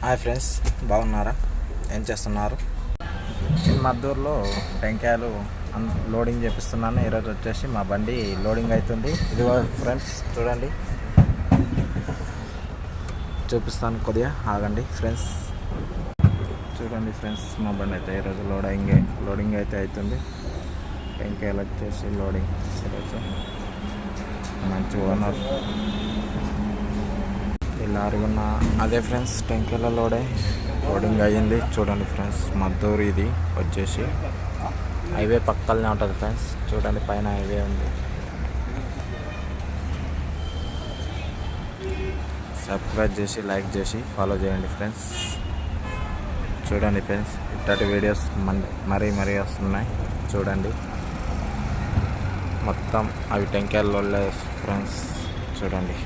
Hi friends, బాగున్నారా? ఏం చేస్తున్నారు? నేను మద్దూరులో టెంకాయలు లోడింగ్ చేపిస్తున్నాను. ఈరోజు వచ్చేసి మా బండి లోడింగ్ అవుతుంది. ఇదిగో ఫ్రెండ్స్ చూడండి, చూపిస్తాను, కొద్దిగా ఆగండి ఫ్రెండ్స్. చూడండి ఫ్రెండ్స్, మా బండి అయితే ఈరోజు లోడింగ్ అయితే అవుతుంది. టెంకాయలు వచ్చేసి లోడింగ్ ఈరోజు మంచి ఓనర్ లారీ ఉన్న అదే ఫ్రెండ్స్, టెంకాయల లోడింగ్ అయ్యింది. చూడండి ఫ్రెండ్స్, మద్దూరు ఇది వచ్చేసి హైవే పక్కనే ఉంటుంది ఫ్రెండ్స్. చూడండి, పైన హైవే ఉంది. సబ్స్క్రైబ్ చేసి లైక్ చేసి ఫాలో చేయండి ఫ్రెండ్స్. చూడండి ఫ్రెండ్స్, ఇట్లాంటి వీడియోస్ మరీ వస్తున్నాయి. చూడండి, మొత్తం అవి టెంకాయల ఫ్రెండ్స్. చూడండి.